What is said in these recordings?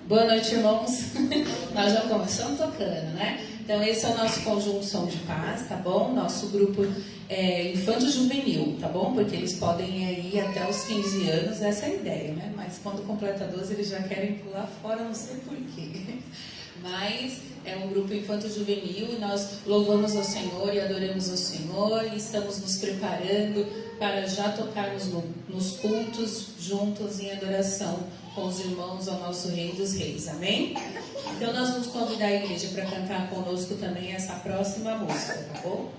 Boa noite, irmãos. Nós já começamos tocando, né? Então, esse é o nosso conjunto Som de Paz, tá bom? Nosso grupo infanto-juvenil, tá bom? Porque eles podem ir até os 15 anos, essa é a ideia, né? Mas quando completa 12, eles já querem pular fora, não sei porquê. Mas é um grupo infanto-juvenil e nós louvamos ao Senhor e adoramos ao Senhor e estamos nos preparando para já tocarmos nos cultos juntos em adoração com os irmãos ao nosso Rei dos Reis, amém? Então nós vamos convidar a igreja para cantar conosco também essa próxima música, tá bom?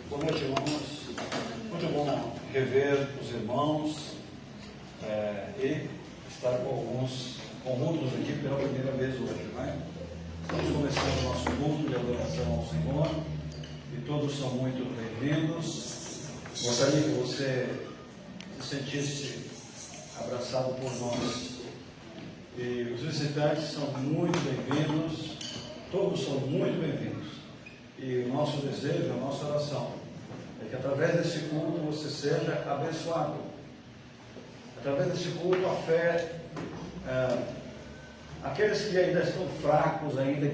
Boa noite, irmãos. Muito bom rever os irmãos e estar com alguns conjuntos aqui pela primeira vez hoje, né? Estamos começando o nosso culto de adoração ao Senhor e todos são muito bem-vindos. Gostaria que você se sentisse abraçado por nós. E os visitantes são muito bem-vindos, todos são muito bem-vindos. E o nosso desejo, a nossa oração, é que através desse culto você seja abençoado. Através desse culto a fé, aqueles que ainda estão fracos, ainda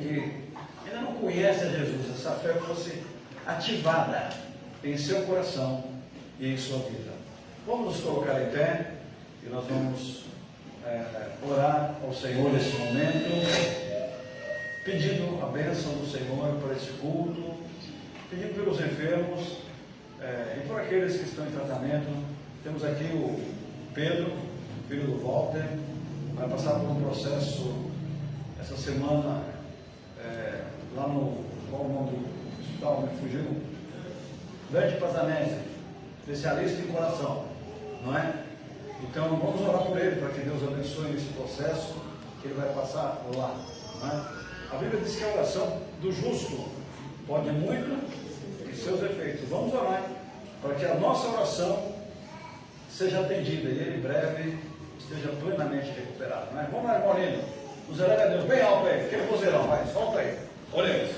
não conhecem a Jesus, essa fé fosse ativada em seu coração e em sua vida. Vamos nos colocar em pé e nós vamos orar ao Senhor nesse momento, pedindo a bênção do Senhor para esse culto, pedindo pelos enfermos e por aqueles que estão em tratamento. Temos aqui o Pedro, filho do Walter, vai passar por um processo essa semana lá no, qual o nome do hospital, me fugiu, Dante Pazanese, especialista em coração, não é? Então vamos orar por ele, para que Deus abençoe nesse processo que ele vai passar lá, não é? A Bíblia diz que a oração do justo pode muito em seus efeitos. Vamos orar para que a nossa oração seja atendida e ele em breve esteja plenamente recuperado, não é? Vamos lá, Maurinho, nos eleva a Deus bem alto aí, aquele vozeirão, vai, solta aí, oremos.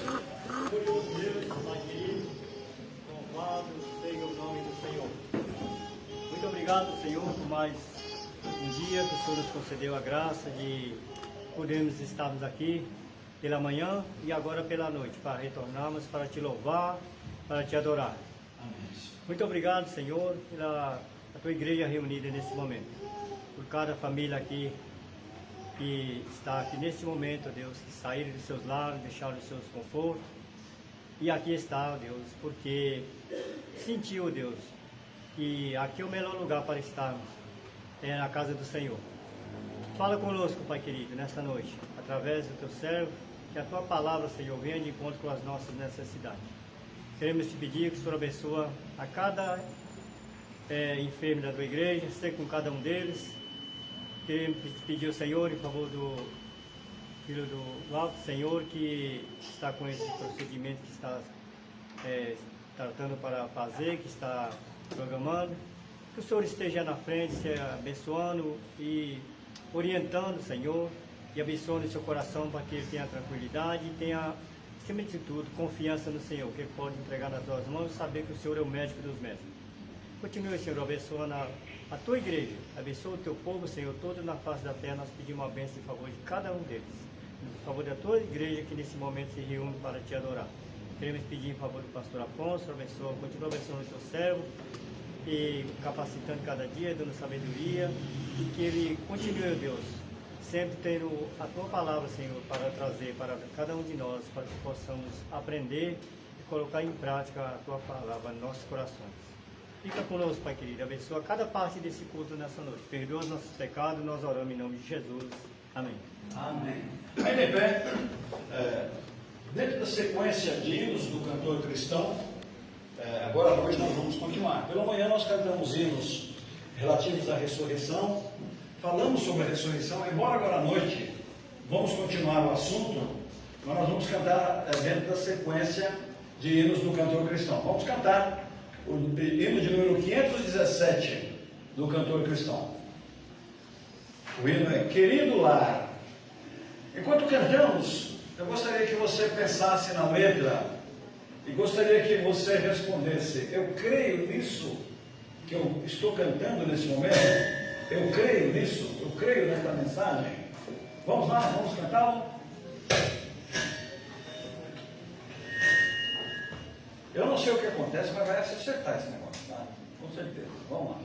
Louvado seja o nome do Senhor. Muito obrigado, Senhor, por mais um dia que o Senhor nos concedeu a graça de podermos estarmos aqui pela manhã e agora pela noite, para retornarmos, para te louvar, para te adorar. Muito obrigado, Senhor, pela tua igreja reunida nesse momento, por cada família aqui que está aqui nesse momento, Deus, que saíram dos seus lares, deixaram os seus confortos E aqui está, ó Deus, porque sentiu, ó Deus, que aqui é o melhor lugar para estarmos, é na casa do Senhor. Fala conosco, Pai querido, nesta noite, através do Teu servo, que a Tua palavra, Senhor, venha de encontro com as nossas necessidades. Queremos te pedir que o Senhor abençoe a cada enfermo da Tua igreja, seja com cada um deles. Queremos te pedir ao Senhor, em favor do filho do Alto, Senhor, que está com esse procedimento que está tratando para fazer, que está programando. Que o Senhor esteja na frente, se abençoando e orientando, Senhor, e abençoando o seu coração para que ele tenha tranquilidade e tenha, acima de tudo, confiança no Senhor, que ele pode entregar nas tuas mãos e saber que o Senhor é o médico dos médicos. Continue, Senhor, abençoando a tua igreja, abençoa o teu povo, Senhor, todo na face da terra. Nós pedimos uma bênção em favor de cada um deles, em favor da tua igreja que nesse momento se reúne para te adorar. Queremos pedir em favor do pastor Afonso, abençoa, continua abençoando o teu servo e capacitando cada dia, dando sabedoria, e que ele continue, Deus, sempre tendo a tua palavra, Senhor, para trazer para cada um de nós, para que possamos aprender e colocar em prática a tua palavra em nossos corações. Fica conosco, Pai querido, abençoa cada parte desse culto nessa noite. Perdoa os nossos pecados, nós oramos em nome de Jesus. Amém. Amém. Ainda em pé, dentro da sequência de hinos do cantor cristão, agora à noite nós vamos continuar. Pela manhã nós cantamos hinos relativos à ressurreição, falamos sobre a ressurreição, embora agora à noite vamos continuar o assunto, mas nós vamos cantar dentro da sequência de hinos do cantor cristão. Vamos cantar o hino de número 517 do cantor cristão. O hino é Querido Lar. Enquanto cantamos, eu gostaria que você pensasse na letra e gostaria que você respondesse: eu creio nisso que eu estou cantando nesse momento? Eu creio nisso? Eu creio nesta mensagem? Vamos lá, vamos cantá-lo? Eu não sei o que acontece, mas vai acertar esse negócio, tá? Com certeza. Vamos lá.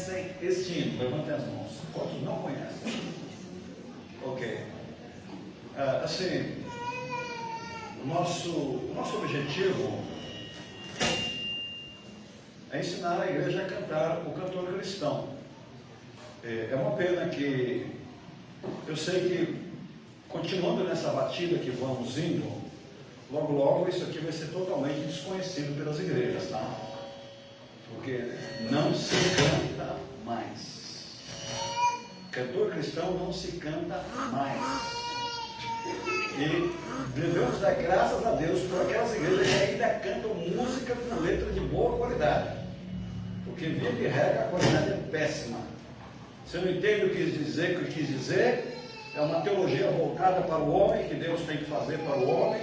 conhecem este hino? Levantem as mãos. Quantos não conhecem? Ok. Assim, o nosso objetivo é ensinar a igreja a cantar o cantor cristão. É uma pena que eu sei que, continuando nessa batida que vamos indo, logo logo isso aqui vai ser totalmente desconhecido pelas igrejas, tá? Porque não se canta mais. Cantor cristão não se canta mais. E devemos dar graças a Deus por aquelas igrejas que ainda cantam música com letra de boa qualidade. Porque via de regra a qualidade é péssima. Você não entende o que quis dizer, é uma teologia voltada para o homem, que Deus tem que fazer para o homem.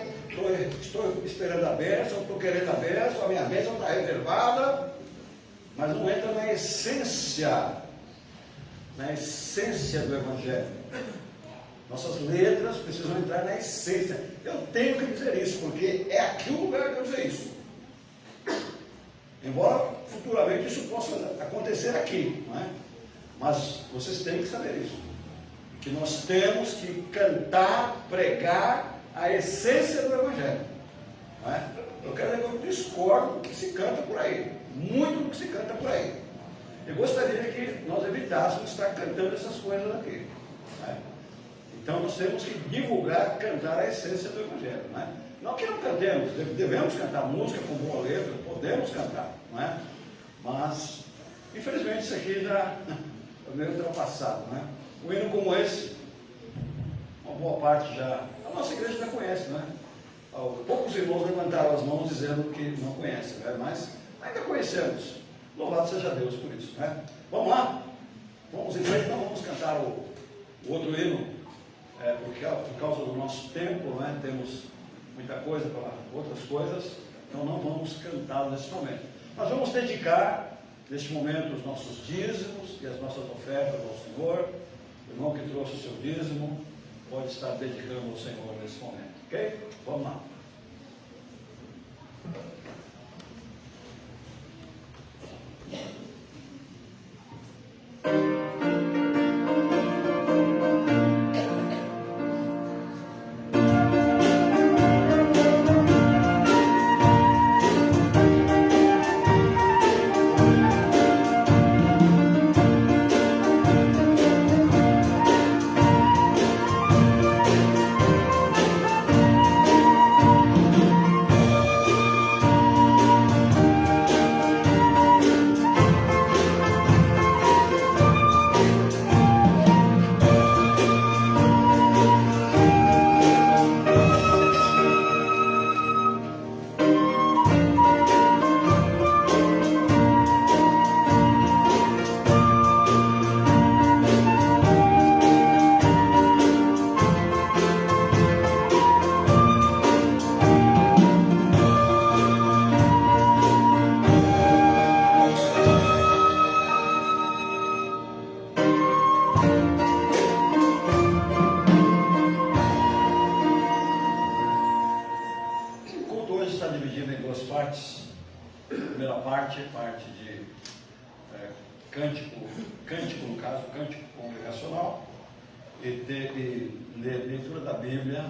Estou esperando a bênção, estou querendo a bênção, a minha bênção está reservada, mas não entra na essência do Evangelho. Nossas letras precisam entrar na essência. Eu tenho que dizer isso, porque é aqui o lugar que eu dizer isso. Embora futuramente isso possa acontecer aqui, não é? Mas vocês têm que saber isso. Que nós temos que cantar, pregar a essência do Evangelho. Não é? Eu quero dizer que eu discordo do que se canta por aí. Muito do que se canta por aí. Eu gostaria que nós evitássemos estar cantando essas coisas aqui. Não é? Então nós temos que divulgar, cantar a essência do Evangelho. Não é? Não que não cantemos, devemos cantar música com boa letra, podemos cantar, não é? Mas, infelizmente, isso aqui já é meio ultrapassado, não é? Um hino como esse, uma boa parte já, a nossa igreja já conhece, não é? Poucos irmãos levantaram as mãos dizendo que não conhecem, né? Mas ainda conhecemos. Louvado seja Deus por isso, não é? Vamos lá? Vamos em frente, não vamos cantar o outro hino, por causa do nosso tempo, não é? Temos muita coisa para outras coisas, então não vamos cantar nesse momento. Nós vamos dedicar, neste momento, os nossos dízimos e as nossas ofertas ao Senhor. O irmão que trouxe o seu dízimo pode estar dedicando ao Senhor nesse momento, ok? Vamos lá. Parte de cântico no caso, cântico congregacional, e leitura da Bíblia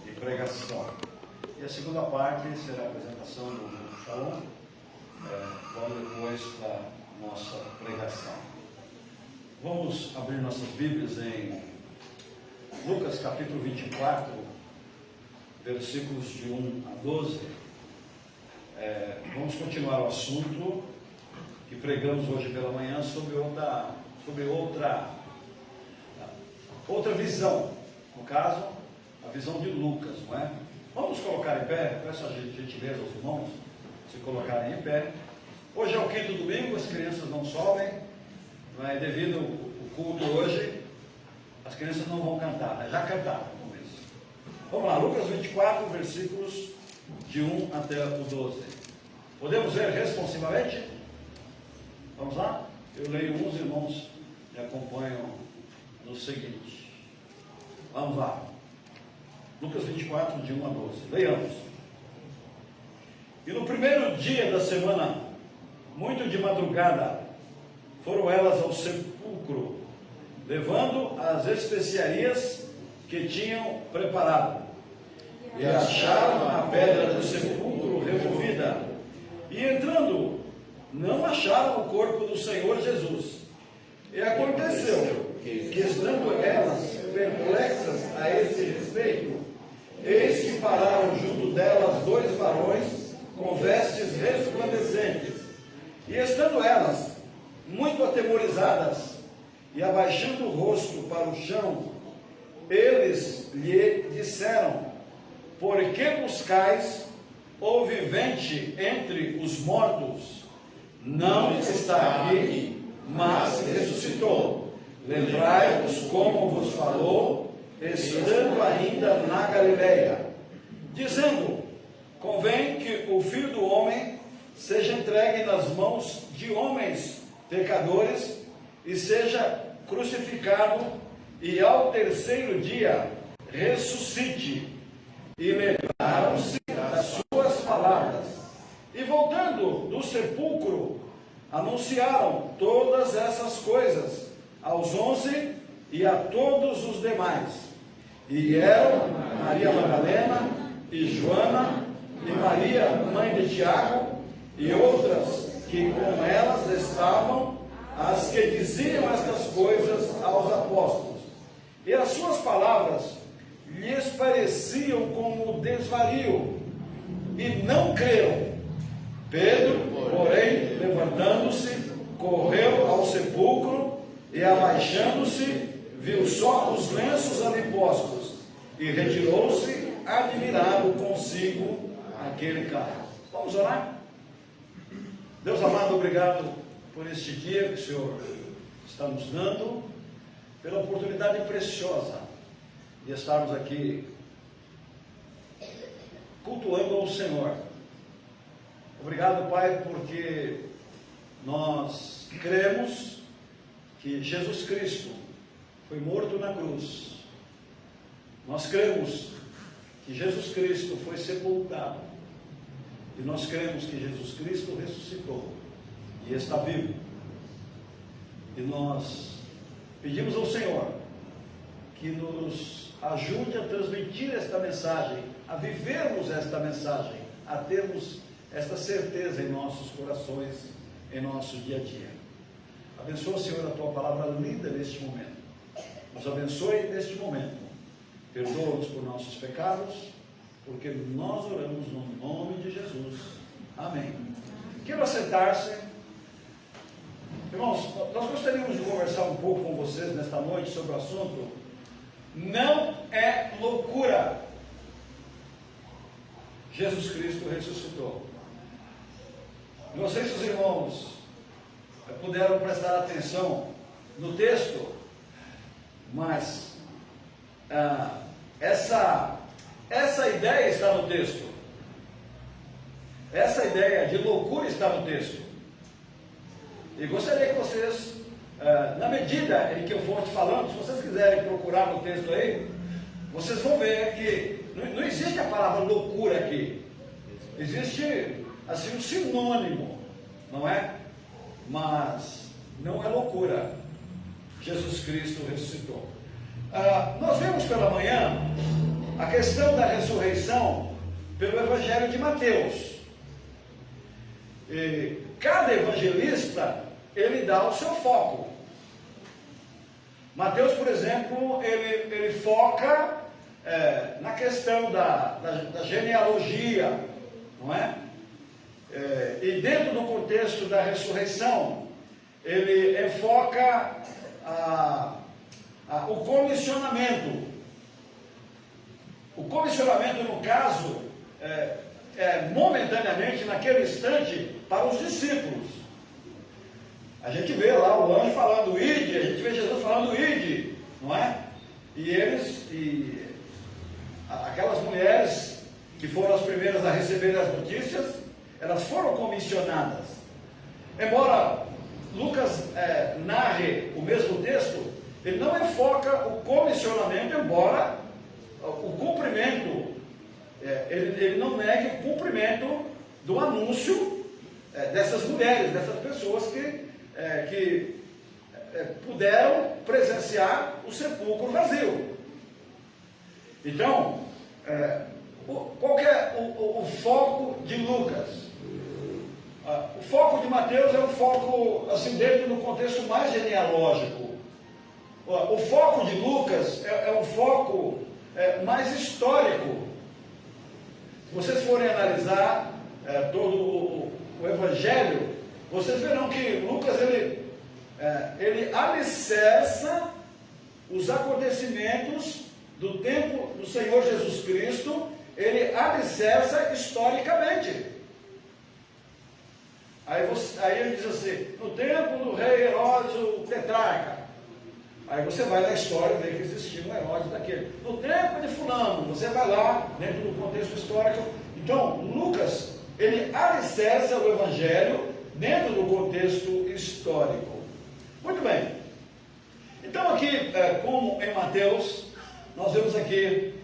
e pregação. E a segunda parte será a apresentação do Shalom, logo depois da nossa pregação. Vamos abrir nossas Bíblias em Lucas capítulo 24, versículos de 1 a 12. Vamos continuar o assunto que pregamos hoje pela manhã sobre outra visão, no caso, a visão de Lucas, não é? Vamos colocar em pé, peço a gentileza aos irmãos se colocarem em pé. Hoje é o quinto domingo, as crianças não sobem, não é? Devido ao culto hoje, as crianças não vão cantar, né? Já cantaram, vamos lá, Lucas 24, versículos de 1 até o 12. Podemos ler responsivamente? Vamos lá? Eu leio, uns irmãos me acompanham no seguinte. Vamos lá. Lucas 24, de 1 a 12. Leiamos. E no primeiro dia da semana, muito de madrugada, foram elas ao sepulcro, levando as especiarias que tinham preparado. E acharam a pedra do sepulcro removida. E entrando, não acharam o corpo do Senhor Jesus. E aconteceu que, estando elas perplexas a esse respeito, eis que pararam junto delas 2 varões com vestes resplandecentes. E estando elas muito atemorizadas e abaixando o rosto para o chão, eles lhe disseram: por que buscais o vivente entre os mortos? Não está aqui, mas ressuscitou. Lembrai-vos como vos falou, estando ainda na Galileia, dizendo: convém que o Filho do Homem seja entregue nas mãos de homens pecadores e seja crucificado, e ao terceiro dia ressuscite. E lembraram-se das suas palavras. E voltando do sepulcro, anunciaram todas essas coisas aos 11 e a todos os demais. E eram Maria Madalena e Joana e Maria, mãe de Tiago, e outras que com elas estavam, as que diziam estas coisas aos apóstolos. E as suas palavras lhes pareciam como desvario, e não creram. Pedro, porém, levantando-se, correu ao sepulcro, e abaixando-se, viu só os lenços ali postos, e retirou-se, admirado consigo aquele carro. Vamos orar? Deus amado, obrigado por este dia que o Senhor está nos dando, pela oportunidade preciosa de estarmos aqui cultuando ao Senhor. Obrigado, Pai, porque nós cremos que Jesus Cristo foi morto na cruz. Nós cremos que Jesus Cristo foi sepultado. E nós cremos que Jesus Cristo ressuscitou e está vivo. E nós pedimos ao Senhor que nos ajude a transmitir esta mensagem, a vivermos esta mensagem, a termos esta certeza em nossos corações, em nosso dia a dia. Abençoa, Senhor, a Tua palavra lida neste momento. Nos abençoe neste momento. Perdoa-nos por nossos pecados, porque nós oramos no nome de Jesus. Amém. Quero sentar-se. Irmãos, nós gostaríamos de conversar um pouco com vocês nesta noite sobre o assunto não é loucura. Jesus Cristo ressuscitou. Não sei se os irmãos puderam prestar atenção no texto, mas essa ideia está no texto. Essa ideia de loucura está no texto. E gostaria que vocês, na medida em que eu for te falando, se vocês quiserem procurar no texto aí, vocês vão ver que não existe a palavra loucura aqui. Existe, assim, um sinônimo, não é? Mas não é loucura. Jesus Cristo ressuscitou. Nós vemos pela manhã a questão da ressurreição pelo Evangelho de Mateus. E cada evangelista, ele dá o seu foco. Mateus, por exemplo, ele foca na questão da genealogia, não é? E dentro do contexto da ressurreição, ele enfoca o comissionamento. O comissionamento, no caso, momentaneamente, naquele instante, para os discípulos. A gente vê lá o anjo falando ide, a gente vê Jesus falando ide, não é? E aquelas mulheres que foram as primeiras a receber as notícias, elas foram comissionadas. Embora Lucas narre o mesmo texto, ele não enfoca o comissionamento, embora o cumprimento, ele não nega o cumprimento do anúncio dessas mulheres, dessas pessoas que que puderam presenciar o sepulcro vazio. Então, qual que é o foco de Lucas? O foco de Mateus é um foco, assim, dentro do contexto mais genealógico. O foco de Lucas é um foco mais histórico. Se vocês forem analisar todo o Evangelho, vocês verão que Lucas, ele alicerça os acontecimentos do tempo do Senhor Jesus Cristo, ele alicerça historicamente. Aí ele diz assim, no tempo do rei Herodes, o tetrarca. Aí você vai na história e vê que existia um Herodes daquele. No tempo de fulano, você vai lá, dentro do contexto histórico. Então, Lucas, ele alicerça o Evangelho dentro do contexto histórico. Muito bem. Então aqui, como em Mateus, nós vemos aqui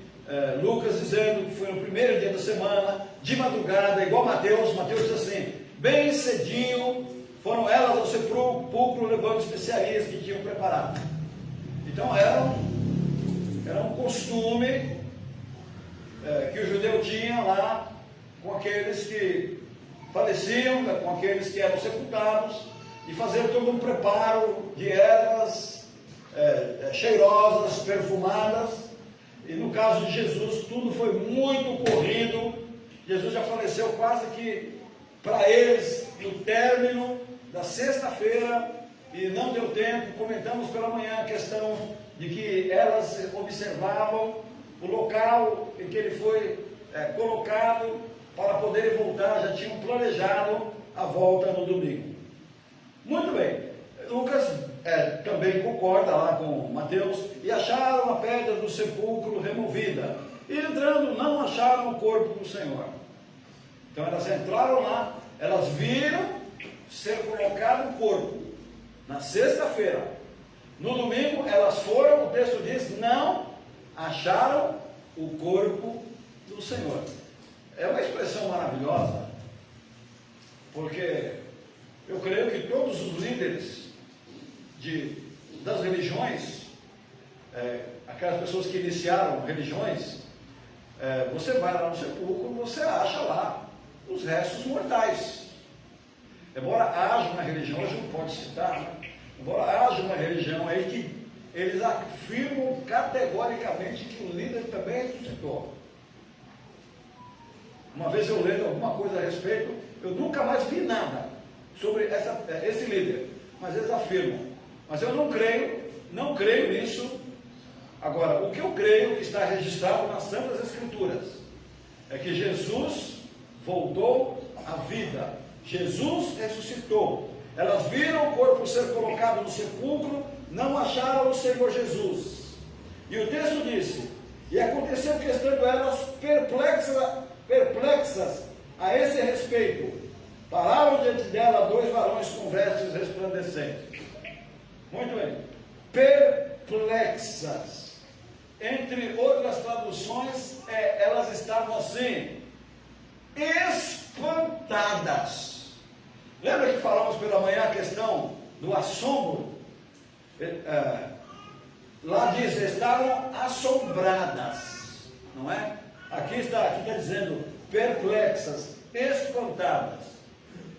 Lucas dizendo que foi no primeiro dia da semana, de madrugada, igual Mateus. Mateus diz assim, bem cedinho, foram elas ao sepulcro levando especiarias que tinham preparado. Então era um costume que o judeu tinha lá com aqueles que faleciam, com aqueles que eram sepultados, e fazer todo um preparo de ervas cheirosas, perfumadas. E no caso de Jesus, tudo foi muito corrido. Jesus já faleceu quase que para eles no término da sexta-feira, e não deu tempo. Comentamos pela manhã a questão de que elas observavam o local em que ele foi colocado para poderem voltar, já tinham planejado a volta no domingo. Muito bem, Lucas também concorda lá com Mateus, e acharam a pedra do sepulcro removida, e entrando não acharam o corpo do Senhor. Então elas entraram lá, elas viram ser colocado o corpo na sexta-feira. No domingo elas foram, o texto diz, não acharam o corpo do Senhor. É uma expressão maravilhosa, porque eu creio que todos os líderes das religiões, aquelas pessoas que iniciaram religiões, você vai lá no sepulcro, você acha lá os restos mortais. Embora haja uma religião, hoje não pode citar, né? Embora haja uma religião aí que eles afirmam categoricamente que o líder também ressuscitou. Uma vez eu lendo alguma coisa a respeito, eu nunca mais vi nada sobre esse líder, mas eles afirmam. Mas eu não creio nisso. Agora, o que eu creio que está registrado nas Santas Escrituras é que Jesus voltou à vida, Jesus ressuscitou. Elas viram o corpo ser colocado no sepulcro, não acharam o Senhor Jesus. E o texto disse, e aconteceu que estando elas perplexas a esse respeito, pararam diante dela 2 varões com vestes resplandecentes. Muito bem. Perplexas. Entre outras traduções, elas estavam assim, espantadas. Lembra que falamos pela manhã a questão do assombro? Lá diz, estavam assombradas, não é? Aqui está dizendo perplexas, espantadas.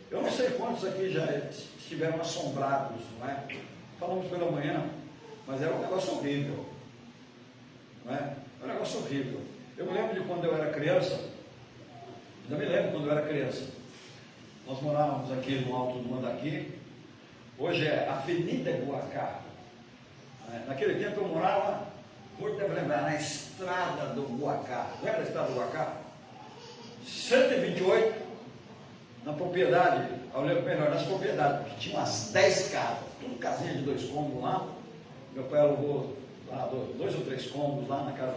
Eu não sei quantos aqui já estiveram assombrados, não é? Falamos pela manhã, mas era um negócio horrível, não é? Era um negócio horrível. Eu me lembro de quando eu era criança, nós morávamos aqui no alto do Mandaqui, hoje é Avenida Guacá. Naquele tempo eu morava, muito deve lembrar, na estrada do Guacá. Lembra da estrada do Guacá? 128, na propriedade, eu lembro melhor, nas propriedades, porque tinha umas 10 casas, tudo casinha de 2 cômodos lá. Meu pai alugou lá 2 ou 3 cômodos lá na casa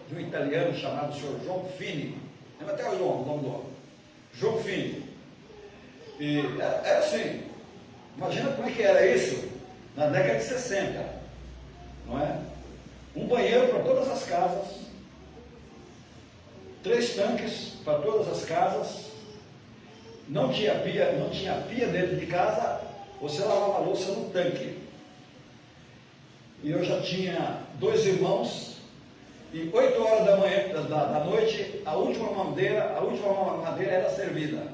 de um italiano chamado senhor João Fini. Lembra até o nome do homem. João Fini. E era assim, imagina como é que era isso na década de 60, não é? Um banheiro para todas as casas, 3 tanques para todas as casas, não tinha pia dentro de casa, você lavava a louça no tanque. E eu já tinha 2 irmãos, e 8 horas da manhã, da noite, a última mamadeira era servida.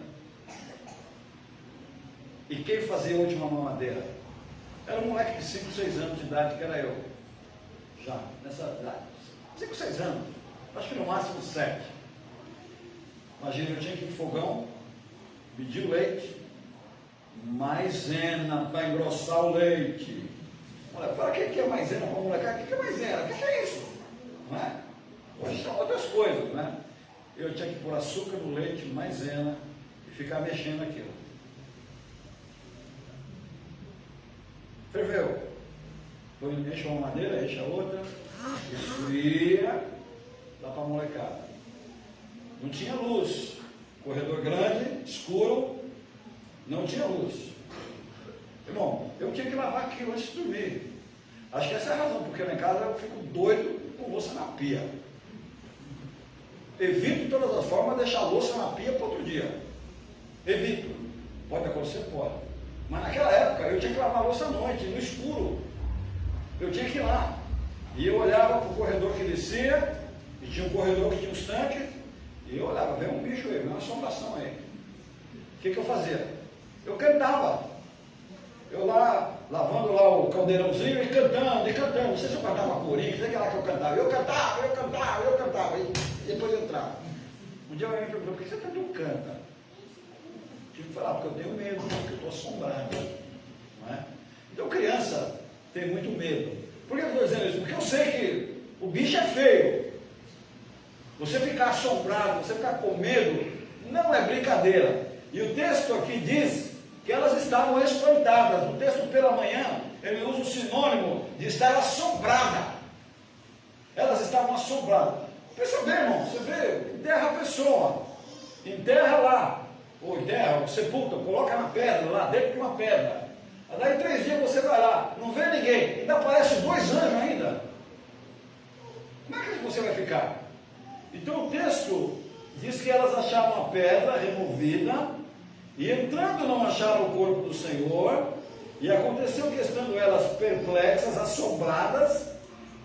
E quem fazia a última mamadeira? Era um moleque de 5, 6 anos de idade, que era eu. Já, nessa idade. 5, 6 anos. Acho que no máximo 7. Imagina, eu tinha que ir pro fogão, pedir o leite, maisena para engrossar o leite. Olha, fala, o que é maisena para molecada? O que é maisena? O que é isso? Não é? Hoje são outras coisas, né? Eu tinha que pôr açúcar no leite, maisena, e ficar mexendo aquilo. Ferveu. Enche uma madeira, enche a outra, esfria, dá para a molecada. Não tinha luz. Corredor grande, escuro, não tinha luz. Irmão, eu tinha que lavar aquilo antes de dormir. Acho que essa é a razão, porque lá em casa eu fico doido com louça na pia. Evito de todas as formas deixar a louça na pia para outro dia. Evito. Pode acontecer? Pode. Mas naquela época eu tinha que lavar a louça à noite, no escuro. Eu tinha que ir lá. E eu olhava para o corredor que descia, e tinha um corredor que tinha uns tanques, e eu olhava, veio um bicho aí, veio uma assombração aí. O que eu fazia? Eu cantava. Eu lá, lavando lá o caldeirãozinho e cantando, e cantando. Não sei se eu cantava corinho, sei que lá que eu cantava. Eu cantava, e depois eu entrava. Um dia alguém me perguntou, por que você tanto canta? Eu tive que falar, porque eu tenho medo, porque eu estou assombrado. Não é? Então criança tem muito medo. Por que eu estou dizendo isso? Porque eu sei que o bicho é feio. Você ficar assombrado, você ficar com medo, não é brincadeira. E o texto aqui diz que elas estavam espantadas. No texto pela manhã, ele usa o sinônimo de estar assombrada. Elas estavam assombradas. Pensa bem, irmão, você vê, enterra a pessoa, enterra lá, ou enterra, ou sepulta, coloca na pedra, lá dentro de uma pedra. Daí 3 dias você vai lá, não vê ninguém, ainda aparece 2 anjos ainda. Como é que você vai ficar? Então o texto diz que elas acharam a pedra removida, e entrando não acharam o corpo do Senhor, e aconteceu que estando elas perplexas, assombradas,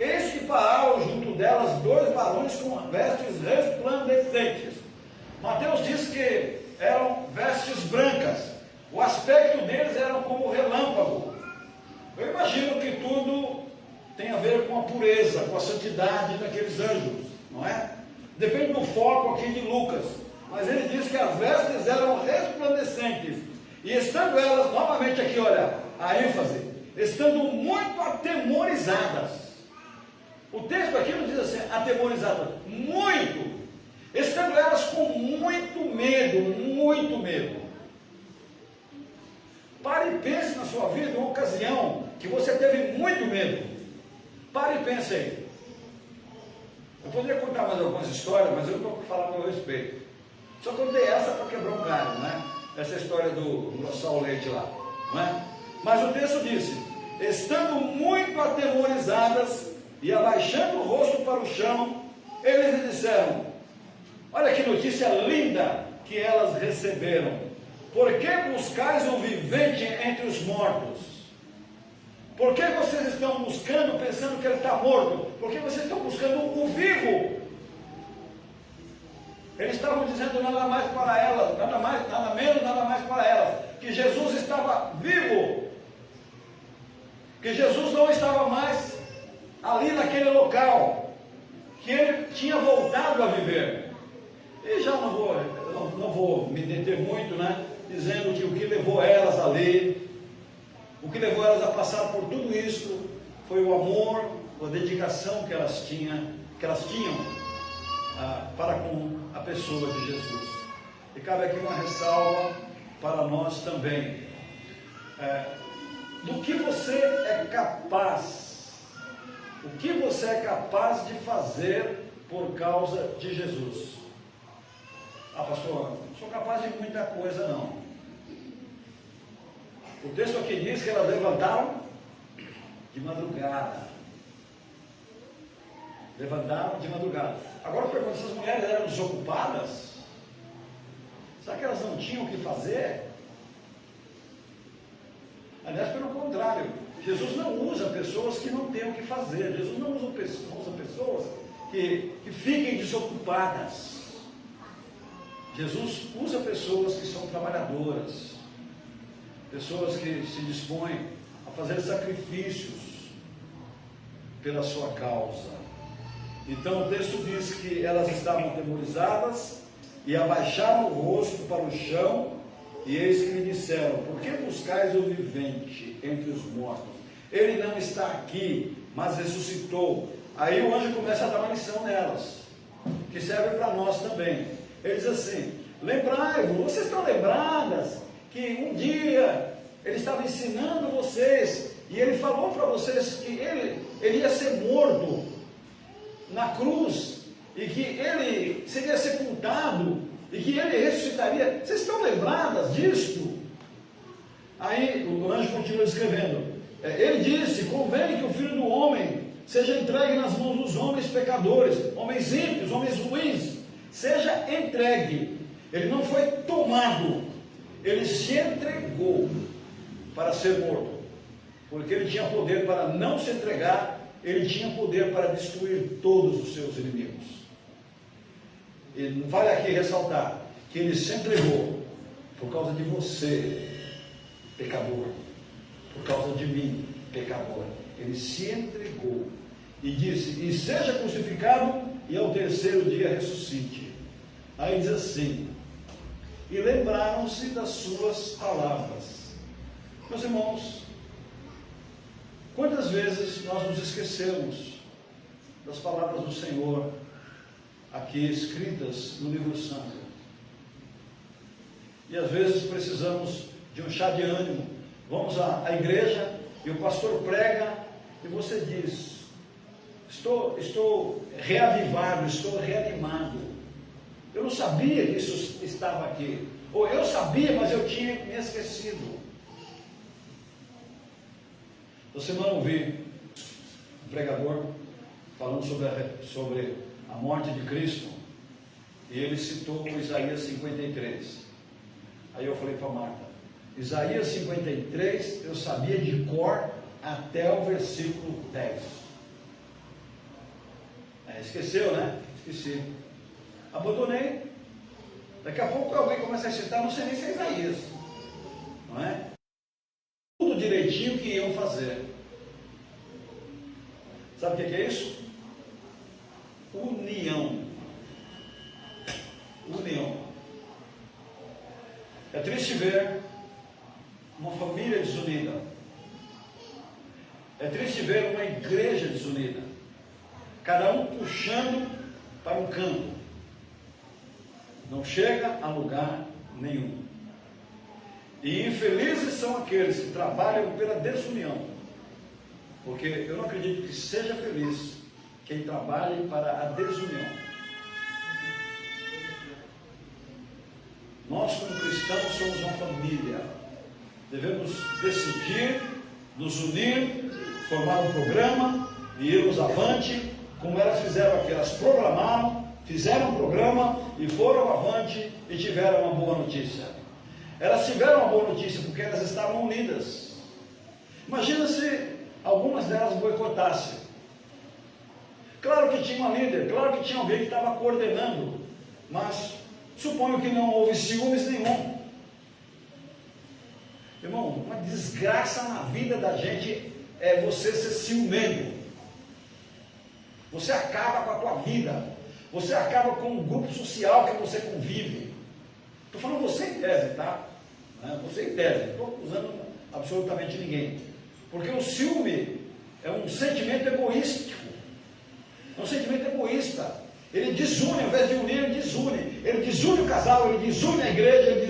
eis que pararam junto delas 2 varões com vestes resplandecentes. Mateus diz que eram vestes brancas, o aspecto deles era como relâmpago. Eu imagino que tudo tem a ver com a pureza, com a santidade daqueles anjos, não é? Depende do foco aqui de Lucas, mas ele diz que as vestes eram resplandecentes, e estando elas, novamente aqui, olha, a ênfase, estando muito atemorizadas. O texto aqui não diz assim, atemorizadas, muito, estando elas com muito medo, muito medo. Pare e pense na sua vida uma ocasião que você teve muito medo. Pare e pense aí. Eu poderia contar mais algumas histórias, mas eu não estou falando a meu respeito. Só contei essa para quebrar um galho, né? Essa história do engrossar o leite lá, não é? Mas o texto disse, estando muito atemorizadas e abaixando o rosto para o chão, eles lhe disseram, olha que notícia linda que elas receberam. Por que buscais o vivente entre os mortos? Por que vocês estão buscando, pensando que ele está morto? Por que vocês estão buscando o vivo? Eles estavam dizendo nada mais para elas, nada mais, nada menos, nada mais para elas, que Jesus estava vivo, que Jesus não estava mais ali naquele local, que ele tinha voltado a viver. E já não vou me deter muito, né? Dizendo que o que levou elas ali, o que levou elas a passar por tudo isso, foi o amor, a dedicação que elas tinham para com a pessoa de Jesus. E cabe aqui uma ressalva para nós também. Do que você é capaz, o que você é capaz de fazer por causa de Jesus? Ah, pastor, não sou capaz de muita coisa não. O texto aqui diz que elas levantaram de madrugada. Levantaram de madrugada. Agora eu pergunto, essas mulheres eram desocupadas? Será que elas não tinham o que fazer? Aliás, pelo contrário, Jesus não usa pessoas que não têm o que fazer. Jesus não usa pessoas que fiquem desocupadas. Jesus usa pessoas que são trabalhadoras, pessoas que se dispõem a fazer sacrifícios pela sua causa. Então o texto diz que elas estavam atemorizadas e abaixaram o rosto para o chão, e eis que lhe disseram: por que buscais o vivente entre os mortos? Ele não está aqui, mas ressuscitou. Aí o anjo começa a dar uma lição nelas, que serve para nós também. Ele diz assim: lembrai-vos, vocês estão lembradas que um dia ele estava ensinando vocês, e ele falou para vocês que ele ia ser morto na cruz, e que ele seria sepultado, e que ele ressuscitaria. Vocês estão lembradas disto? Aí o anjo continua escrevendo. Ele disse: convém que o Filho do Homem seja entregue nas mãos dos homens pecadores, homens ímpios, homens ruins. Seja entregue. Ele não foi tomado, ele se entregou para ser morto, porque ele tinha poder para não se entregar, ele tinha poder para destruir todos os seus inimigos. E vale aqui ressaltar que ele se entregou por causa de você, pecador, por causa de mim, pecador. Ele se entregou e disse: e seja crucificado, e ao terceiro dia ressuscite. Aí diz assim: e lembraram-se das suas palavras. Meus irmãos, quantas vezes nós nos esquecemos das palavras do Senhor aqui escritas no livro santo? E às vezes precisamos de um chá de ânimo. Vamos à igreja e o pastor prega e você diz: estou reavivado, estou reanimado. Eu não sabia que isso estava aqui. Ou eu sabia, mas eu tinha me esquecido. Essa semana eu ouvi um pregador falando sobre a morte de Cristo, e ele citou Isaías 53. Aí eu falei para Marta: Isaías 53 eu sabia de cor até o versículo 10. Esqueceu, né? Esqueci. Abandonei. Daqui a pouco alguém começa a citar, não sei nem se é Isaías, não é? Tudo direitinho que iam fazer. Sabe o que é isso? União. União. É triste ver uma família desunida. É triste ver uma igreja desunida. Cada um puxando para um canto. Não chega a lugar nenhum. E infelizes são aqueles que trabalham pela desunião. Porque eu não acredito que seja feliz quem trabalhe para a desunião. Nós, como cristãos, somos uma família. Devemos decidir, nos unir, formar um programa e irmos avante, como elas fizeram aqui. Elas programaram, fizeram um programa e foram avante e tiveram uma boa notícia. Elas tiveram uma boa notícia porque elas estavam unidas. Imagina se algumas delas boicotassem. Claro que tinha uma líder, claro que tinha alguém que estava coordenando, mas suponho que não houve ciúmes nenhum. Irmão, uma desgraça na vida da gente é você ser ciumento. Você acaba com a tua vida. Você acaba com o grupo social que você convive. Estou falando você em tese, tá? Você em tese, não estou acusando absolutamente ninguém. Porque o ciúme é um sentimento egoístico. É um sentimento egoísta. Ele desune, ao invés de unir, ele desune. Ele desune o casal, ele desune a igreja, ele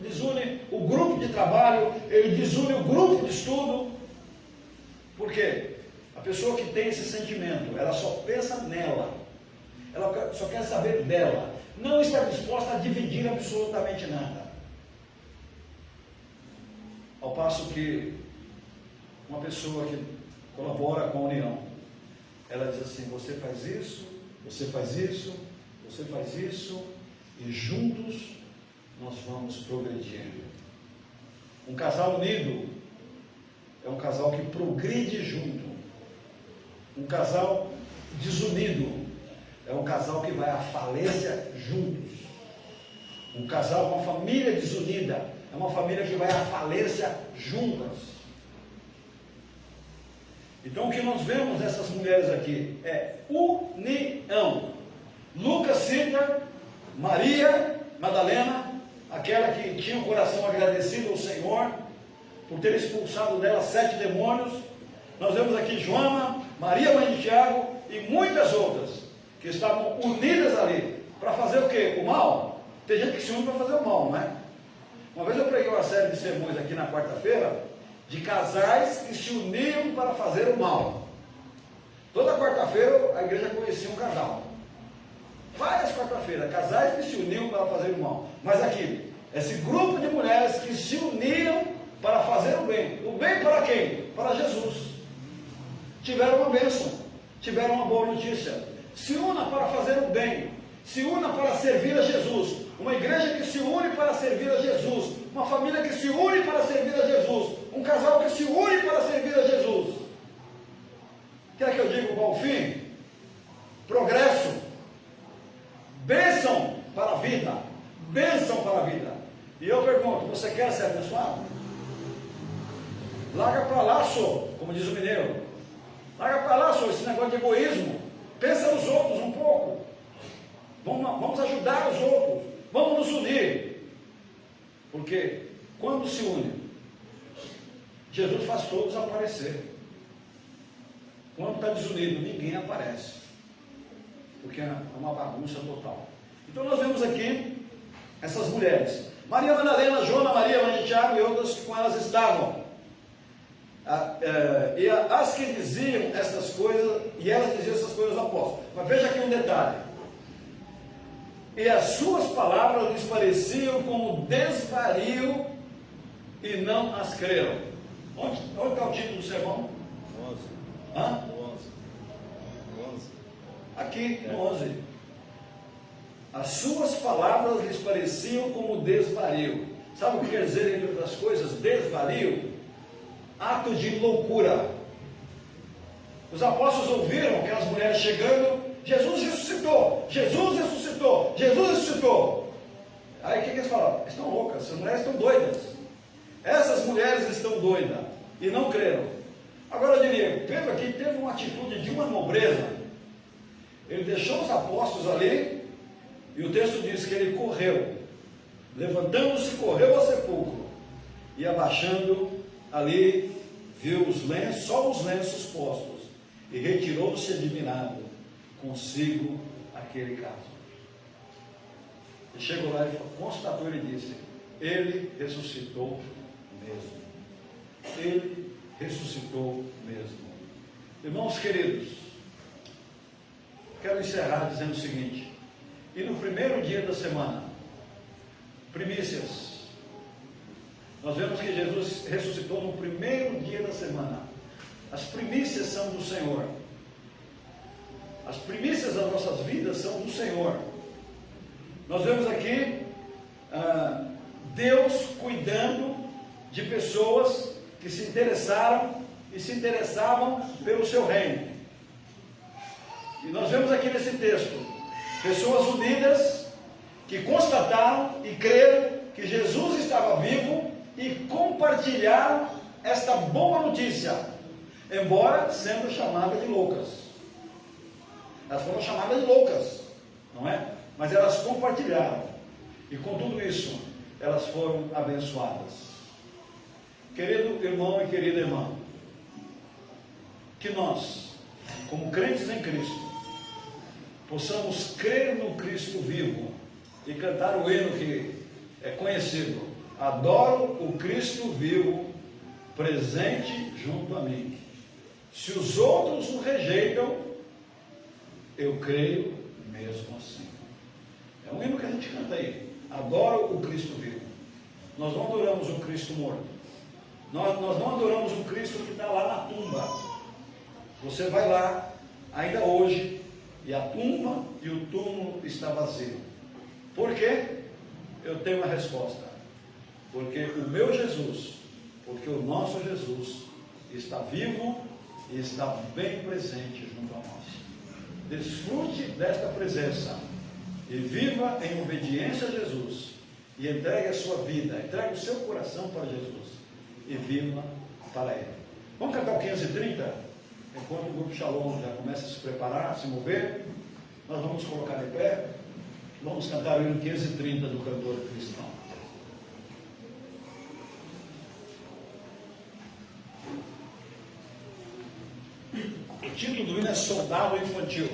desune o grupo de trabalho, ele desune o grupo de estudo. Por quê? A pessoa que tem esse sentimento, ela só pensa nela. Ela só quer saber dela. Não está disposta a dividir absolutamente nada. Ao passo que uma pessoa que colabora com a união, ela diz assim: você faz isso, você faz isso, você faz isso, e juntos nós vamos progredir. Um casal unido é um casal que progride junto. Um casal desunido é um casal que vai à falência juntos. Um casal, uma família desunida, é uma família que vai à falência juntas. Então o que nós vemos nessas mulheres aqui é união. Lucas cita Maria Madalena, aquela que tinha o coração agradecido ao Senhor por ter expulsado dela 7 demônios. Nós vemos aqui Joana, Maria mãe de Tiago e muitas outras que estavam unidas ali para fazer o quê? O mal. Tem gente que se une para fazer o mal, não é? Uma vez eu preguei uma série de sermões aqui na quarta-feira de casais que se uniam para fazer o mal. Toda quarta-feira a igreja conhecia um casal. Várias quarta-feiras, casais que se uniam para fazer o mal. Mas aqui, esse grupo de mulheres que se uniam para fazer o bem. O bem para quem? Para Jesus. Tiveram uma bênção, tiveram uma boa notícia. Se una para fazer o bem, se una para servir a Jesus. Uma igreja que se une para servir a Jesus, uma família que se une para servir a Jesus, um casal que se une para servir a Jesus. Quer que eu diga qual o fim? Progresso, bênção para a vida, bênção para a vida. E eu pergunto, você quer ser abençoado? Larga para lá, só, como diz o mineiro. Larga para lá, só, esse negócio de egoísmo. Pensa nos outros um pouco. Vamos ajudar os outros. Vamos nos unir. Porque quando se une, Jesus faz todos aparecer. Quando está desunido, ninguém aparece. Porque é uma bagunça total. Então nós vemos aqui essas mulheres. Maria Madalena, Joana, Maria, mãe de Tiago e outras que com elas estavam. E as que diziam essas coisas, e elas diziam essas coisas aos apóstolos. Mas veja aqui um detalhe. E as suas palavras lhes pareciam como desvario e não as creram. Onde está o título do sermão? 11. Hã? 11. Aqui no 11. As suas palavras lhes pareciam como desvario. Sabe o que quer dizer, entre outras coisas, desvario? Ato de loucura. Os apóstolos ouviram aquelas mulheres chegando. Jesus ressuscitou, Jesus ressuscitou, Jesus ressuscitou. Aí o que eles falaram? Eles estão loucas, essas mulheres estão doidas. Essas mulheres estão doidas e não creram. Agora eu diria, Pedro aqui teve uma atitude de uma nobreza. Ele deixou os apóstolos ali e o texto diz que ele correu, levantando-se, correu ao sepulcro e abaixando ali, viu os lenços, só os lenços postos, e retirou-se admirado consigo aquele caso. E chegou lá e constatou, ele disse: ele ressuscitou mesmo. Ele ressuscitou mesmo. Irmãos queridos, quero encerrar dizendo o seguinte: e no primeiro dia da semana, primícias, nós vemos que Jesus ressuscitou no primeiro dia da semana. As primícias são do Senhor. As primícias das nossas vidas são do Senhor. Nós vemos aqui Deus cuidando de pessoas que se interessaram e se interessavam pelo seu reino. E nós vemos aqui nesse texto pessoas unidas que constataram e creram que Jesus estava vivo e compartilharam esta boa notícia, embora sendo chamadas de loucas. Elas foram chamadas de loucas, não é? Mas elas compartilharam. E com tudo isso, elas foram abençoadas. Querido irmão e querida irmã, que nós, como crentes em Cristo, possamos crer no Cristo vivo e cantar o hino que é conhecido: adoro o Cristo vivo, presente junto a mim. Se os outros o rejeitam, eu creio mesmo assim. É um hino que a gente canta aí. Adoro o Cristo vivo. Nós não adoramos o Cristo morto. Nós não adoramos o Cristo que está lá na tumba. Você vai lá, ainda hoje, e a tumba e o túmulo está vazio. Por quê? Eu tenho uma resposta. Porque o meu Jesus, porque o nosso Jesus está vivo e está bem presente junto a nós. Desfrute desta presença e viva em obediência a Jesus e entregue a sua vida, entregue o seu coração para Jesus e viva para Ele. Vamos cantar o 530? Enquanto o grupo Shalom já começa a se preparar, a se mover, nós vamos colocar de pé, vamos cantar o hino 530 do cantor cristão. O título do hino é Soldado Infantil,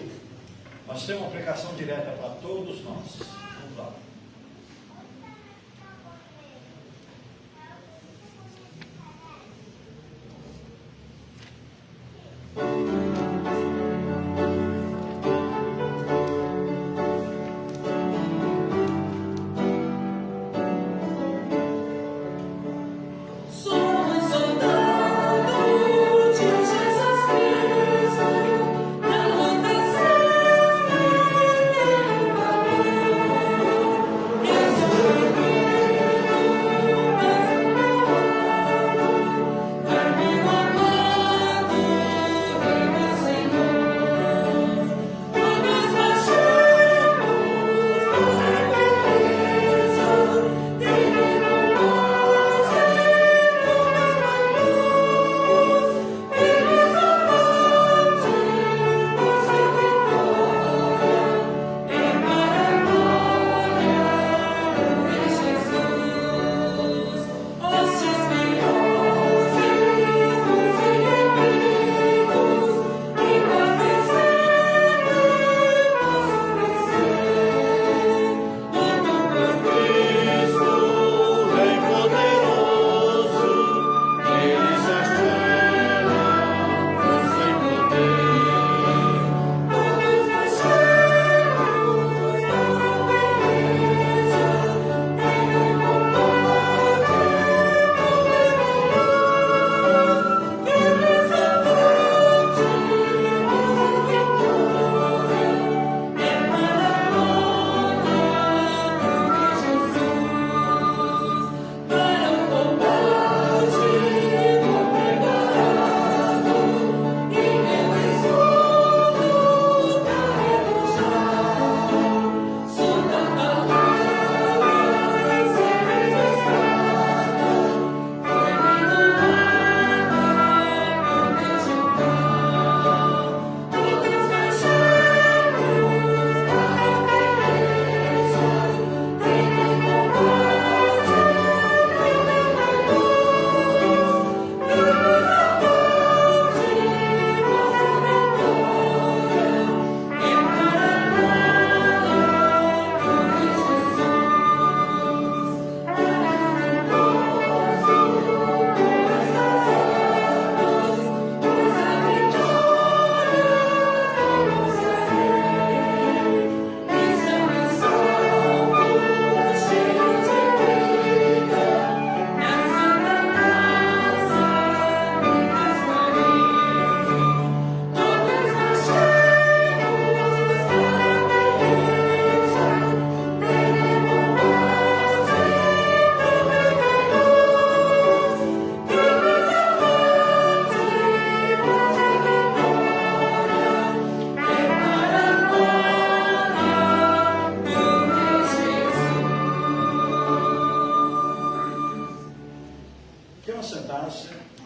mas tem uma aplicação direta para todos nós. Vamos lá.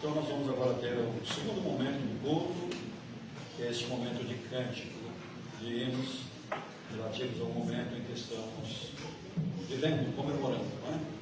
Então nós vamos agora ter o segundo momento do culto, que é esse momento de cântico, de hinos relativos ao momento em que estamos vivendo, comemorando, não é?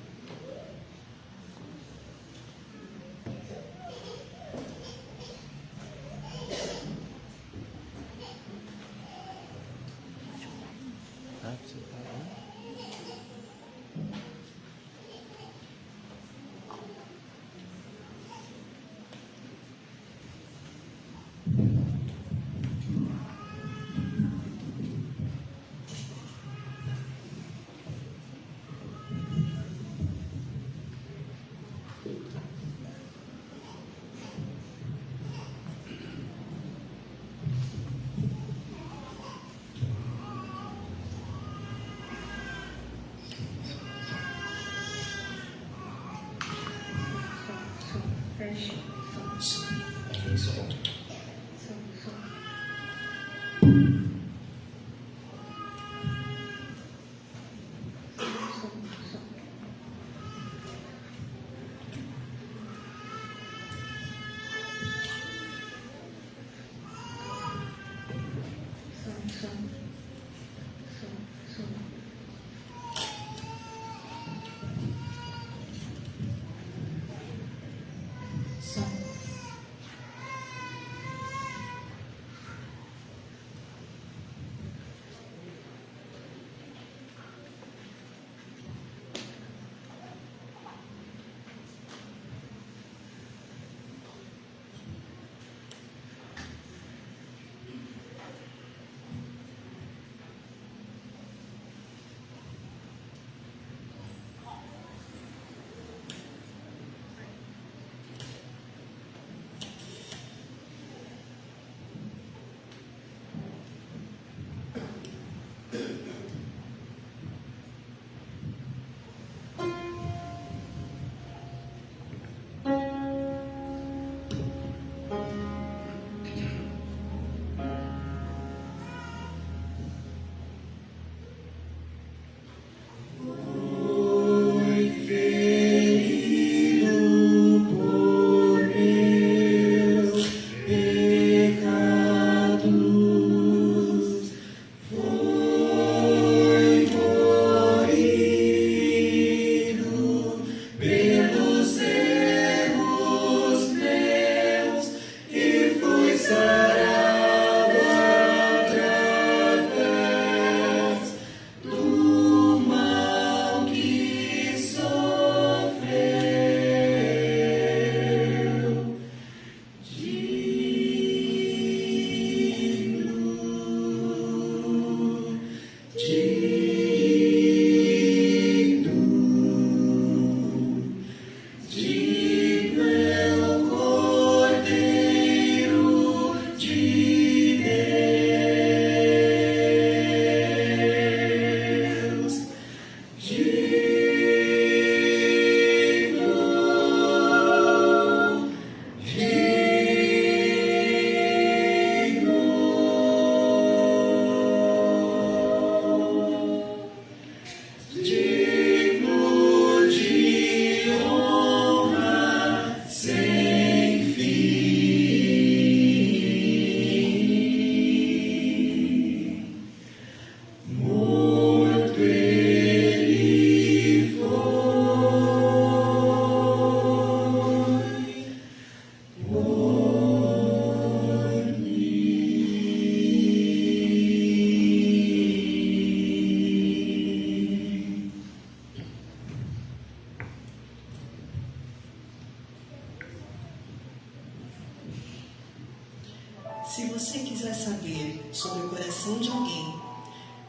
Se você quiser saber sobre o coração de alguém,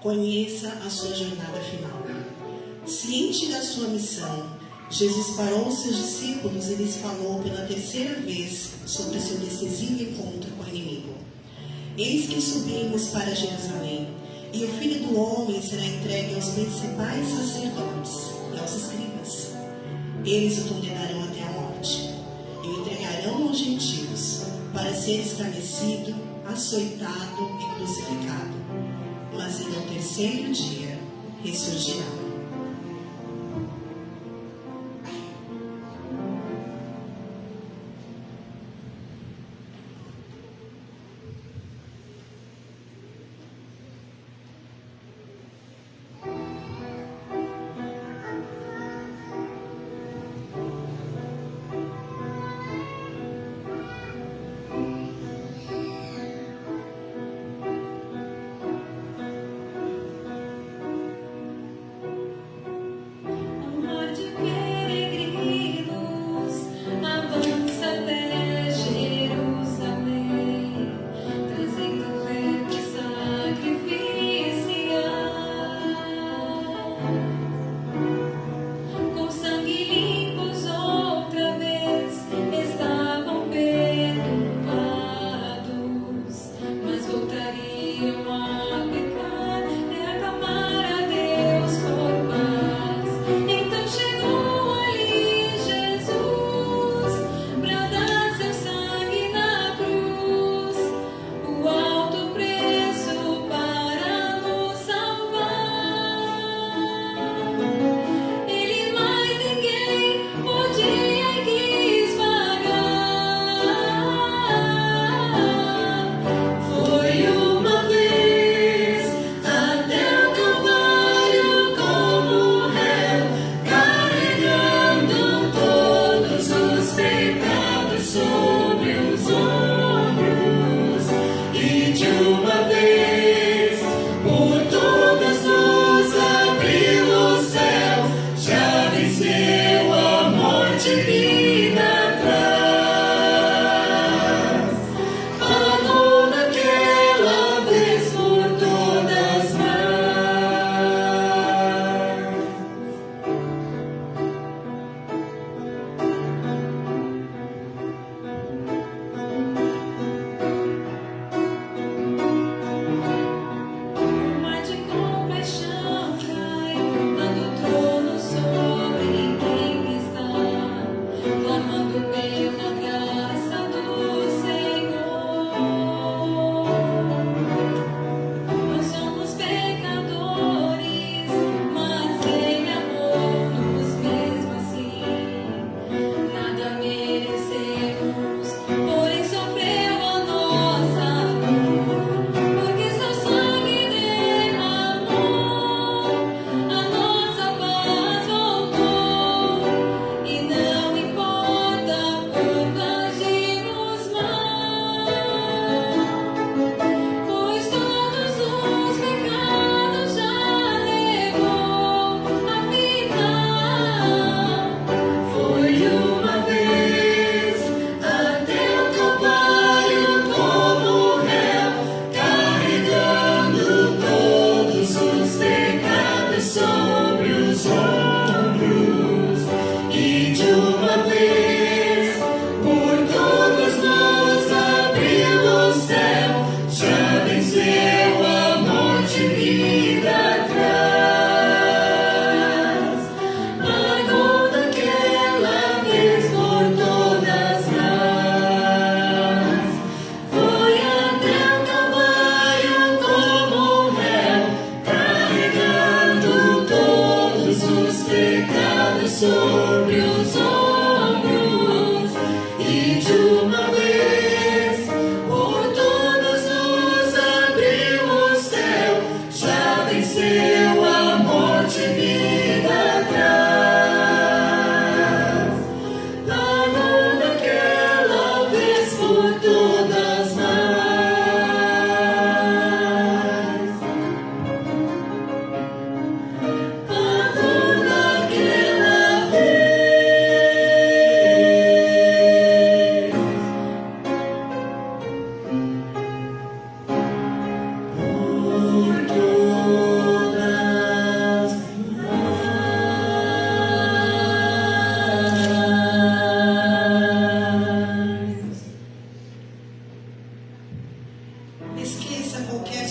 conheça a sua jornada final. Ciente da sua missão, Jesus parou os seus discípulos e lhes falou pela terceira vez sobre o seu decisivo encontro com o inimigo. Eis que subimos para Jerusalém, e o Filho do Homem será entregue aos principais sacerdotes e aos escribas. Eles o condenarão até a morte, e o entregarão aos gentios, para ser escarnecido, açoitado e crucificado. Mas ele ao terceiro dia ressurgirá.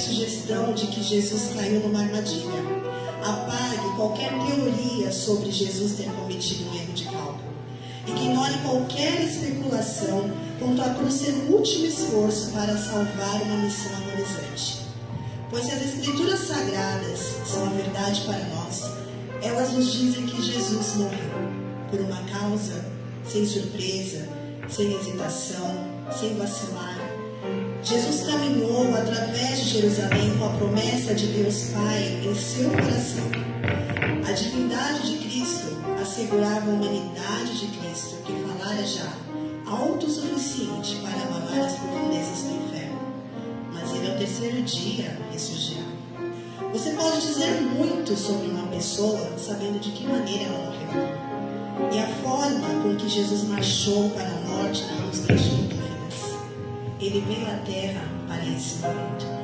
sugestão de que Jesus caiu numa armadilha. Apague qualquer teoria sobre Jesus ter cometido um erro de cálculo. Ignore qualquer especulação quanto à cruz ser o último esforço para salvar uma missão agonizante. Pois se as Escrituras Sagradas são a verdade para nós, elas nos dizem que Jesus morreu por uma causa, sem surpresa, sem hesitação, sem vacilar. Jesus caminhou através de Jerusalém com a promessa de Deus Pai em seu coração. A divindade de Cristo assegurava a humanidade de Cristo, que falara já autossuficiente para abalar as profundezas do inferno. Mas ele ao terceiro dia ressurgirá. Você pode dizer muito sobre uma pessoa sabendo de que maneira ela morreu. E a forma com que Jesus marchou para a morte não nos deixa dúvidas. Ele veio à terra para esse momento.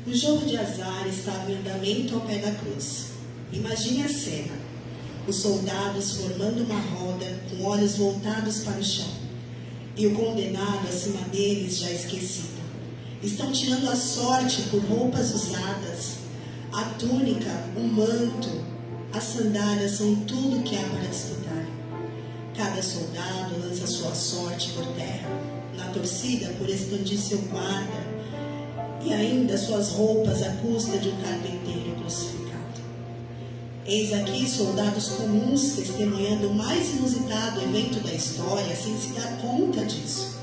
O jogo de azar estava em andamento ao pé da cruz. Imagine a cena. os soldados formando uma roda, com olhos voltados para o chão, e o condenado acima deles já esquecido. Estão tirando a sorte por roupas usadas, a túnica, o manto, as sandálias são tudo que há para disputar. Cada soldado lança sua sorte por terra, na torcida por expandir seu guarda, e ainda suas roupas à custa de um carpinteiro crucificado. Eis aqui soldados comuns testemunhando o mais inusitado evento da história sem se dar conta disso.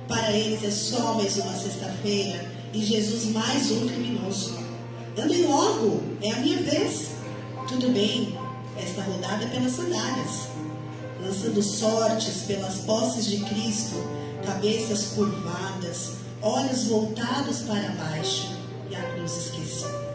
Para eles é só mais uma sexta-feira e Jesus mais um criminoso. Andem logo, é a minha vez. Tudo bem, esta rodada é pelas sandálias. Lançando sortes pelas posses de Cristo, cabeças curvadas, olhos voltados para baixo e a cruz esquecida.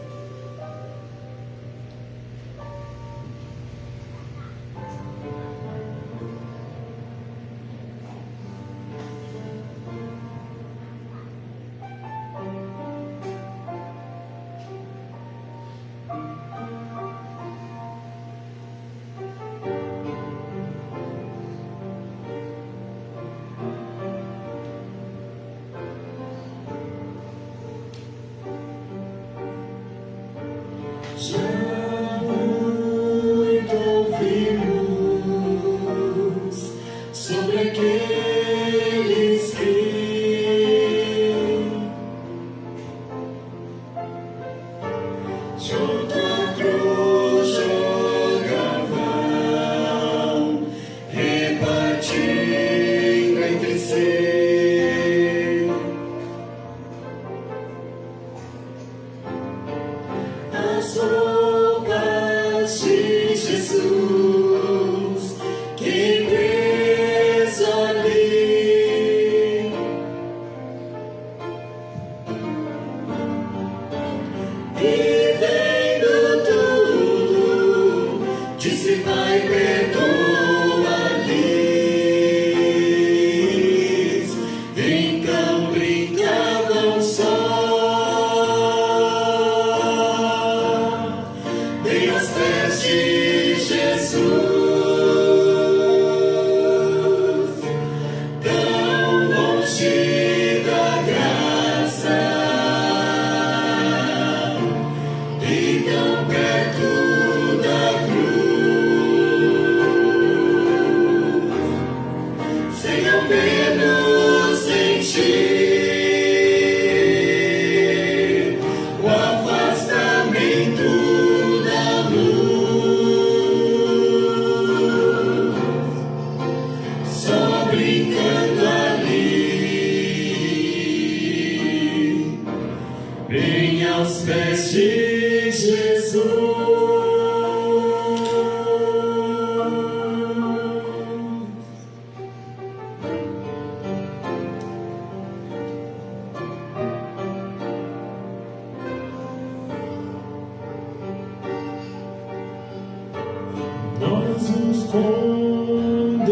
Nós nos condenamos,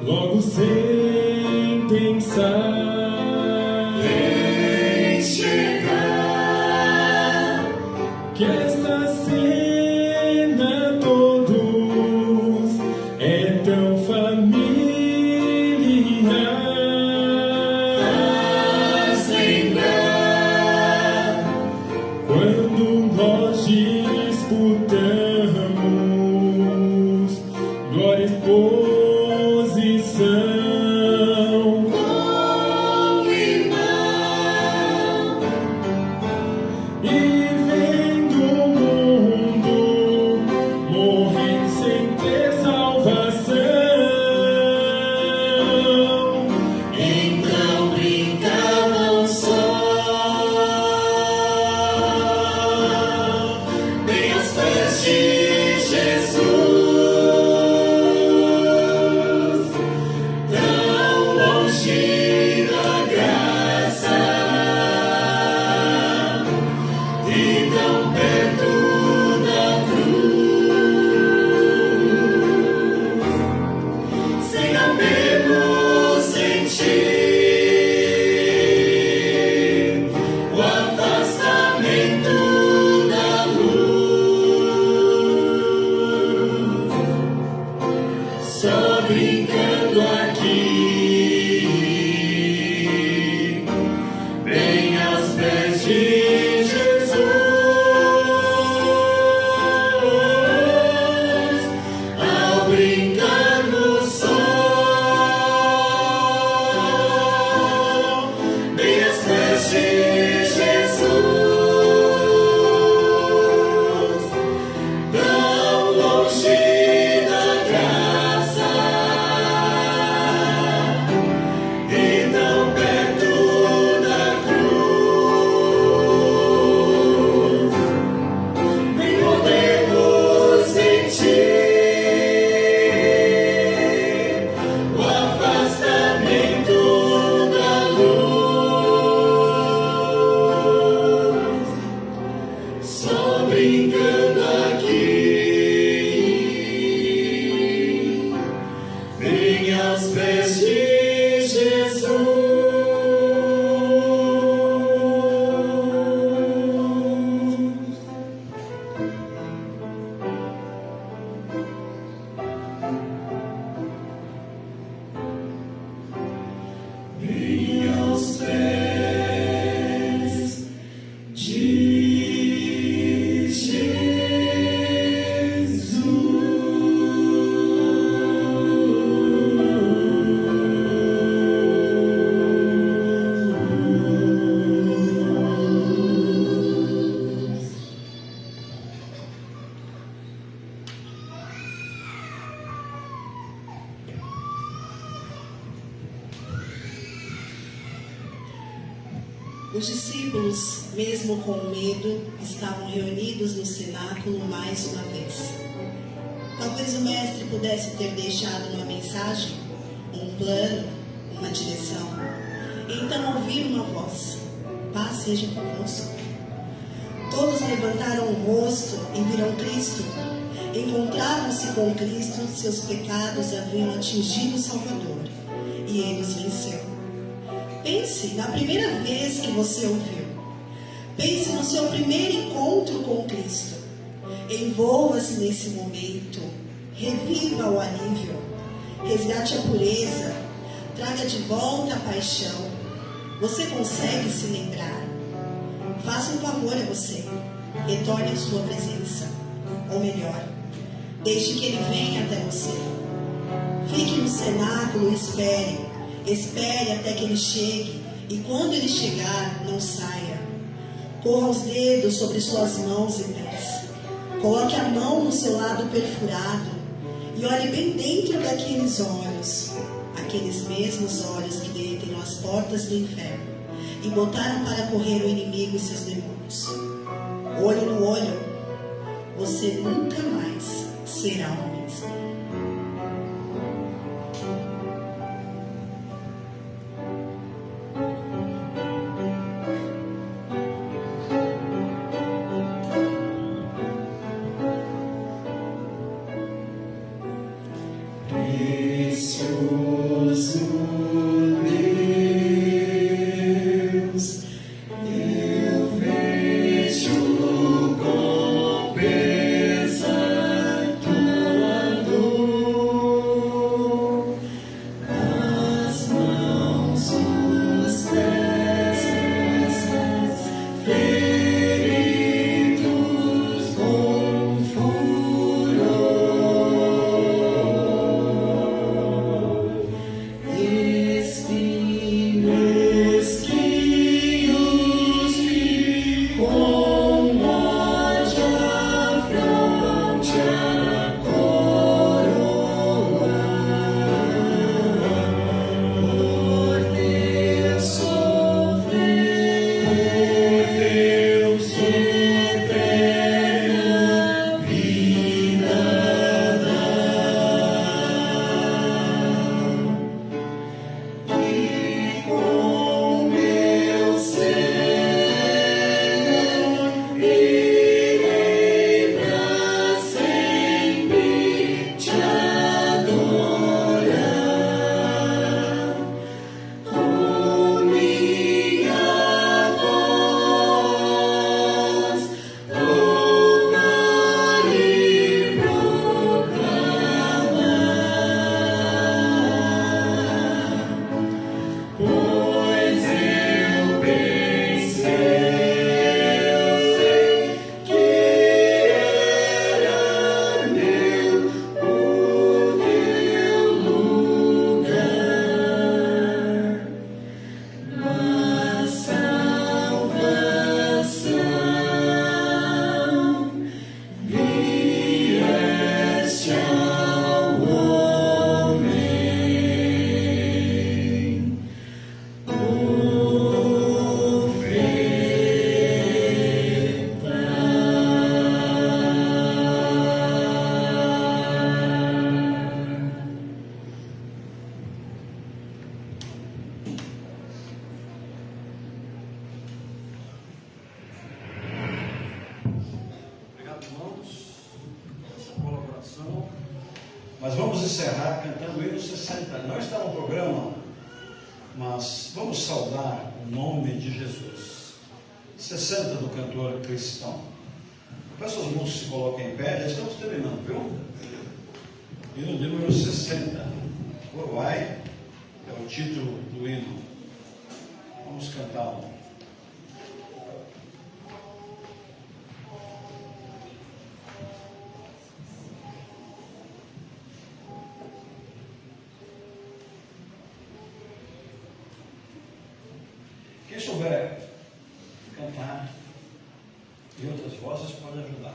logo sem pensar em chegar, que esta cena todos é tão familiar. faz lembrar Quando nós disputamos glória e posição, com o irmão, e vendo o mundo morrer sem ter salvação. então brincavam só, bem aos pés de Jesus, tão longe da graça e tão perto da cruz, sem ao menos sentir o afastamento da luz. brincando aqui, bem aos pés de Jesus, ao brincar no sol, bem aos pés de Jesus, tão longe da graça e tão perto da cruz, nem podemos sentir o afastamento da luz, só brincando aqui, bem aos pés de Jesus. Bem aos pés de Jesus. Os discípulos, mesmo com medo, estavam reunidos no cenáculo mais uma vez. Talvez o mestre pudesse ter deixado uma mensagem, um plano, uma direção. Então ouviram uma voz: paz seja convosco. Todos levantaram o rosto e viram Cristo. Encontraram-se com Cristo, seus pecados haviam atingido o Salvador, e ele os venceu. Pense na primeira vez que você ouviu. Pense no seu primeiro encontro com Cristo. Envolva-se nesse momento. Reviva o alívio. Resgate a pureza. Traga de volta a paixão. Você consegue se lembrar? Faça um favor a você. Retorne à sua presença. Ou melhor, deixe que ele venha até você. Fique no cenáculo e espere. Espere até que ele chegue, e quando ele chegar, não saia. Corra os dedos sobre suas mãos e pés. Coloque a mão no seu lado perfurado e olhe bem dentro daqueles olhos, aqueles mesmos olhos que detêm as portas do inferno e botaram para correr o inimigo e seus demônios. Olho no olho, você nunca mais será o mesmo. Precioso Deus, eu vejo com pesar tua dor, as mãos, os pés, feridos com furor. Irei pra sempre. bom? Mas vamos encerrar cantando o hino 60. Não está no programa, mas vamos saudar o nome de Jesus. 60 do cantor cristão. Peço aos músicos que se coloquem em pé, já estamos terminando, viu? Hino de número 60. Uruguai é o título do hino. Vamos cantá-lo. Quem souber cantar e outras vozes pode ajudar.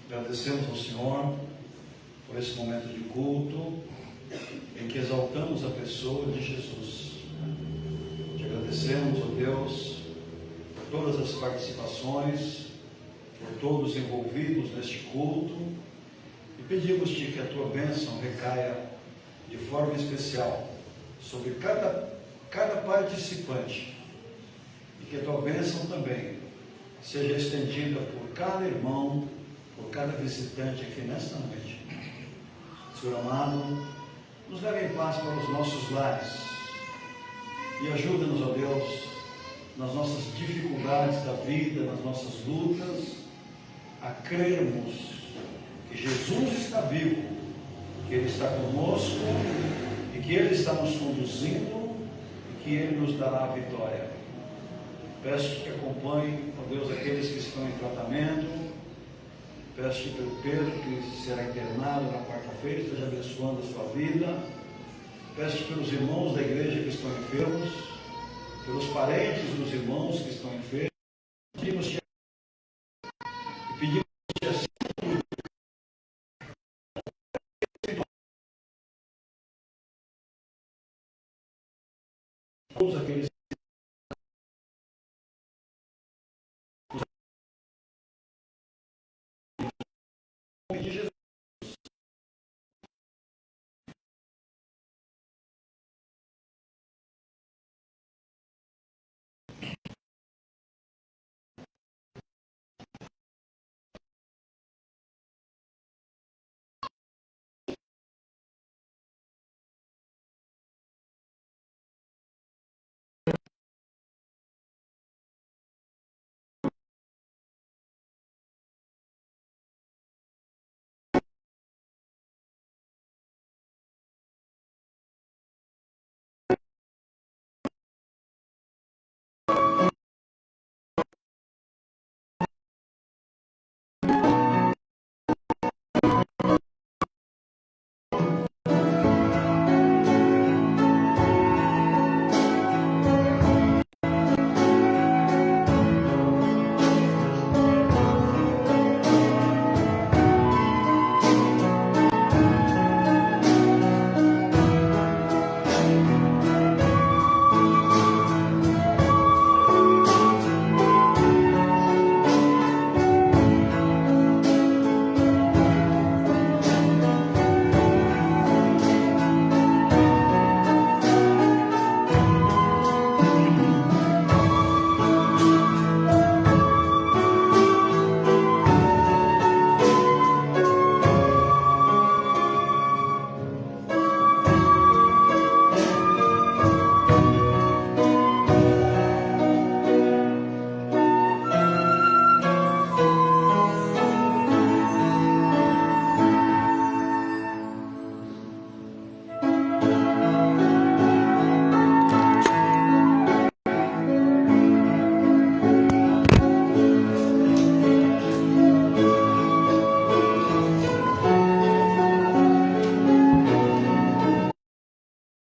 Agradecemos ao Senhor por esse momento de culto em que exaltamos a pessoa de Jesus. Te agradecemos, ó Deus, por todas as participações, por todos envolvidos neste culto, e pedimos-te que a tua bênção recaia de forma especial sobre cada participante, e que a tua bênção também seja estendida por cada irmão, por cada visitante aqui nesta noite. Senhor amado, nos leve em paz para os nossos lares e ajuda-nos, ó Deus, nas nossas dificuldades da vida, nas nossas lutas, a crermos que Jesus está vivo, que Ele está conosco e que Ele está nos conduzindo e que Ele nos dará a vitória. Peço que acompanhe, ó Deus, aqueles que estão em tratamento. Peço pelo Pedro, que será internado na quarta-feira, esteja abençoando a sua vida. Peço pelos irmãos da igreja que estão enfermos, pelos parentes dos irmãos que estão enfermos. Pedimos pedimos assim, todos aqueles de Jesus.